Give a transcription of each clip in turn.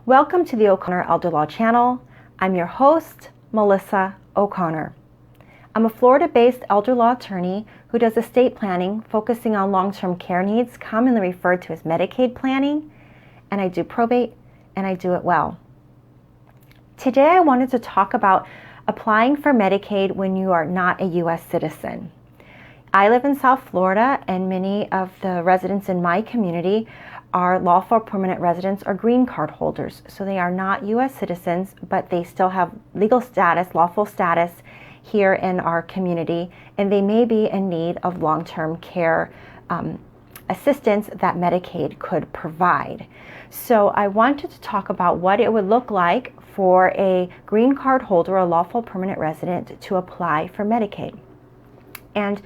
Welcome to the O'Connor Elder Law channel. I'm your host, Melissa O'Connor. I'm a Florida-based elder law attorney who does estate planning focusing on long-term care needs, commonly referred to as Medicaid planning, and I do probate, and I do it well. Today I wanted to talk about applying for Medicaid when you are not a U.S. citizen. I live in South Florida, and many of the residents in my community are lawful permanent residents or green card holders. So they are not U.S. citizens, but they still have legal status, lawful status here in our community, and they may be in need of long-term care assistance that Medicaid could provide. So I wanted to talk about what it would look like for a green card holder, a lawful permanent resident, to apply for Medicaid. And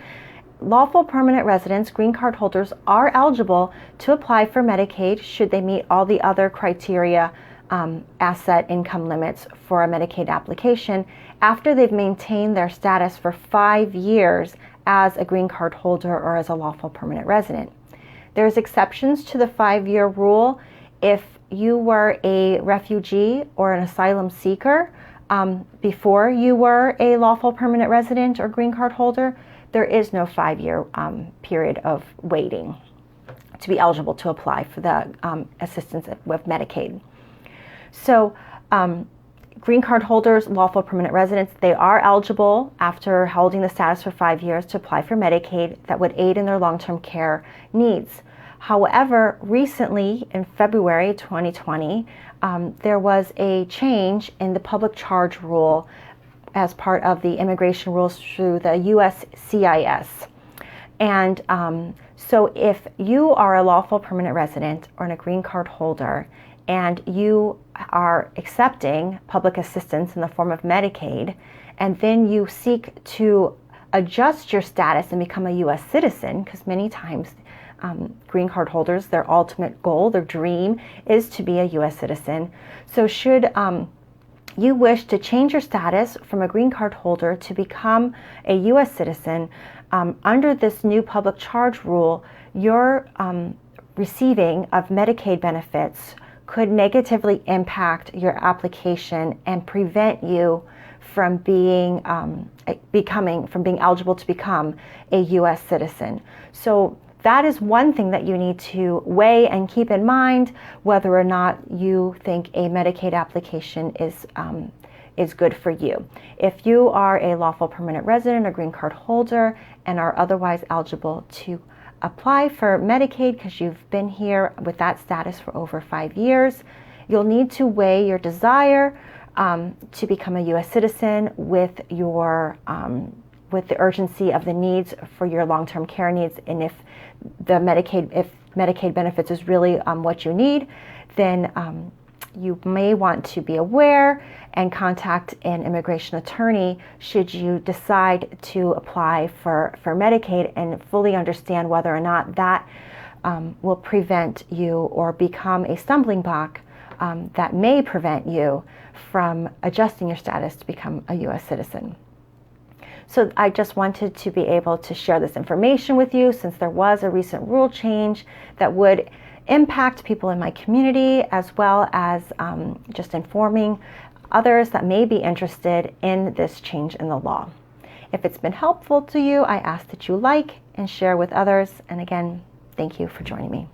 lawful permanent residents, green card holders, are eligible to apply for Medicaid should they meet all the other criteria, asset income limits for a Medicaid application, after they've maintained their status for 5 years as a green card holder or as a lawful permanent resident. There's exceptions to the 5-year rule. If you were a refugee or an asylum seeker before you were a lawful permanent resident or green card holder, there is no 5-year period of waiting to be eligible to apply for the assistance with Medicaid. So green card holders, lawful permanent residents, they are eligible after holding the status for 5 years to apply for Medicaid that would aid in their long-term care needs. However, recently in February 2020, there was a change in the public charge rule as part of the immigration rules through the USCIS. And so if you are a lawful permanent resident or a green card holder and you are accepting public assistance in the form of Medicaid, and then you seek to adjust your status and become a U.S. citizen, because many times green card holders, their ultimate goal, their dream is to be a U.S. citizen. So should you wish to change your status from a green card holder to become a U.S. citizen, under this new public charge rule, your receiving of Medicaid benefits could negatively impact your application and prevent you from being eligible to become a U.S. citizen. So that is one thing that you need to weigh and keep in mind, whether or not you think a Medicaid application is good for you. If you are a lawful permanent resident or green card holder and are otherwise eligible to apply for Medicaid because you've been here with that status for over 5 years, you'll need to weigh your desire to become a U.S. citizen with your with the urgency of the needs for your long-term care needs, and if Medicaid benefits is really what you need, then you may want to be aware and contact an immigration attorney should you decide to apply for Medicaid, and fully understand whether or not that will prevent you or become a stumbling block that may prevent you from adjusting your status to become a U.S. citizen. So I just wanted to be able to share this information with you, since there was a recent rule change that would impact people in my community, as well as just informing others that may be interested in this change in the law. If it's been helpful to you, I ask that you like and share with others. And again, thank you for joining me.